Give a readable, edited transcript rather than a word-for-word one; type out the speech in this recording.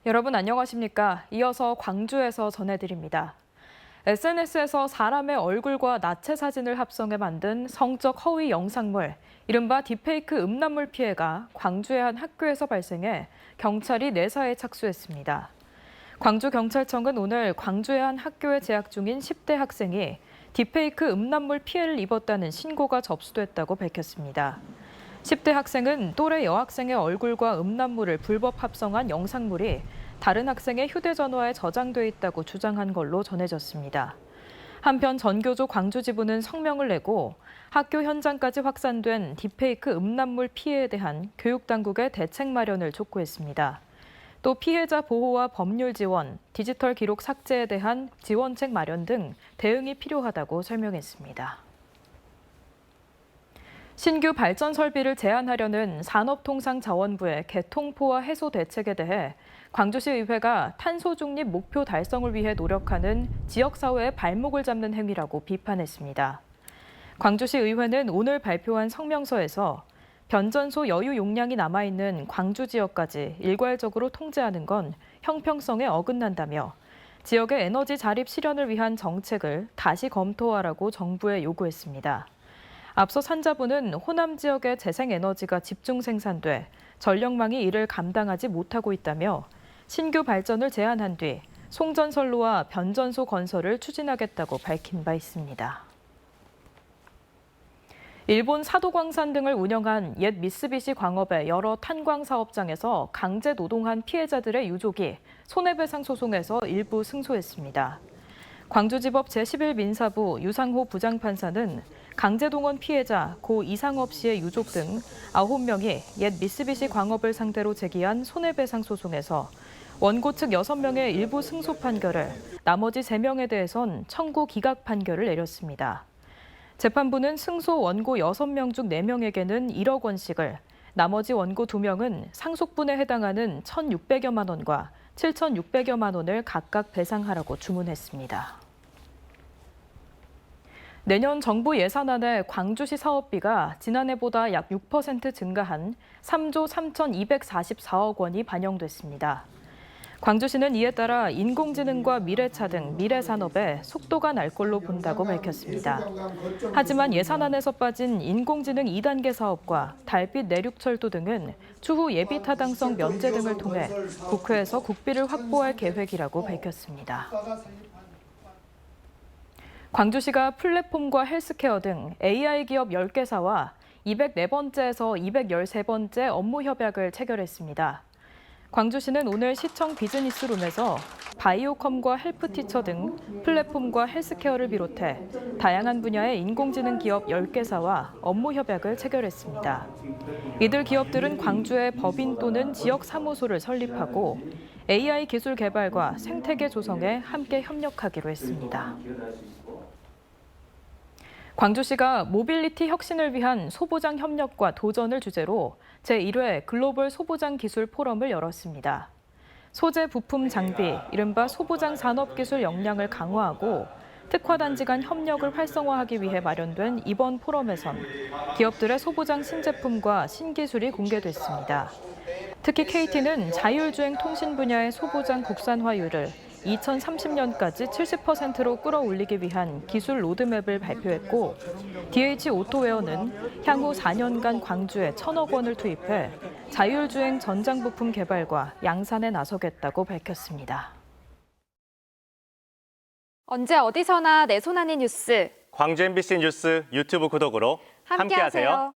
여러분 안녕하십니까? 이어서 광주에서 전해드립니다. SNS에서 사람의 얼굴과 나체 사진을 합성해 만든 성적 허위 영상물, 이른바 딥페이크 음란물 피해가 광주의 한 학교에서 발생해 경찰이 내사에 착수했습니다. 광주경찰청은 오늘 광주의 한 학교에 재학 중인 10대 학생이 딥페이크 음란물 피해를 입었다는 신고가 접수됐다고 밝혔습니다. 10대 학생은 또래 여학생의 얼굴과 음란물을 불법 합성한 영상물이 다른 학생의 휴대전화에 저장돼 있다고 주장한 걸로 전해졌습니다. 한편 전교조 광주지부는 성명을 내고 학교 현장까지 확산된 딥페이크 음란물 피해에 대한 교육당국의 대책 마련을 촉구했습니다. 또 피해자 보호와 법률 지원, 디지털 기록 삭제에 대한 지원책 마련 등 대응이 필요하다고 설명했습니다. 신규 발전 설비를 제한하려는 산업통상자원부의 개통포화 해소 대책에 대해 광주시의회가 탄소 중립 목표 달성을 위해 노력하는 지역사회의 발목을 잡는 행위라고 비판했습니다. 광주시의회는 오늘 발표한 성명서에서 변전소 여유 용량이 남아있는 광주 지역까지 일괄적으로 통제하는 건 형평성에 어긋난다며 지역의 에너지 자립 실현을 위한 정책을 다시 검토하라고 정부에 요구했습니다. 앞서 산자부는 호남 지역의 재생에너지가 집중 생산돼 전력망이 이를 감당하지 못하고 있다며 신규 발전을 제한한 뒤 송전선로와 변전소 건설을 추진하겠다고 밝힌 바 있습니다. 일본 사도광산 등을 운영한 옛 미쓰비시 광업의 여러 탄광 사업장에서 강제 노동한 피해자들의 유족이 손해배상 소송에서 일부 승소했습니다. 광주지법 제11민사부 유상호 부장판사는 강제동원 피해자 고 이상업 씨의 유족 등 9명이 옛 미쓰비시 광업을 상대로 제기한 손해배상 소송에서 원고 측 6명의 일부 승소 판결을, 나머지 3명에 대해선 청구 기각 판결을 내렸습니다. 재판부는 승소 원고 6명 중 4명에게는 1억 원씩을, 나머지 원고 2명은 상속분에 해당하는 1,600여만 원과 7,600여만 원을 각각 배상하라고 주문했습니다. 내년 정부 예산안에 광주시 사업비가 지난해보다 약 6% 증가한 3조 3,244억 원이 반영됐습니다. 광주시는 이에 따라 인공지능과 미래차 등 미래산업에 속도가 날 걸로 본다고 밝혔습니다. 하지만 예산안에서 빠진 인공지능 2단계 사업과 달빛 내륙철도 등은 추후 예비타당성 면제 등을 통해 국회에서 국비를 확보할 계획이라고 밝혔습니다. 광주시가 플랫폼과 헬스케어 등 AI 기업 10개사와 204번째에서 213번째 업무 협약을 체결했습니다. 광주시는 오늘 시청 비즈니스룸에서 바이오컴과 헬프티처 등 플랫폼과 헬스케어를 비롯해 다양한 분야의 인공지능 기업 10개사와 업무 협약을 체결했습니다. 이들 기업들은 광주에 법인 또는 지역 사무소를 설립하고 AI 기술 개발과 생태계 조성에 함께 협력하기로 했습니다. 광주시가 모빌리티 혁신을 위한 소부장 협력과 도전을 주제로 제1회 글로벌 소부장 기술 포럼을 열었습니다. 소재, 부품, 장비, 이른바 소부장 산업기술 역량을 강화하고 특화단지 간 협력을 활성화하기 위해 마련된 이번 포럼에선 기업들의 소부장 신제품과 신기술이 공개됐습니다. 특히 KT는 자율주행 통신 분야의 소부장 국산화율을 2030년까지 70%로 끌어올리기 위한 기술 로드맵을 발표했고 DH 오토웨어는 향후 4년간 광주에 1,000억 원을 투입해 자율주행 전장 부품 개발과 양산에 나서겠다고 밝혔습니다. 언제 어디서나 내 손 안의 뉴스. 광주 MBC 뉴스 유튜브 구독으로 함께하세요.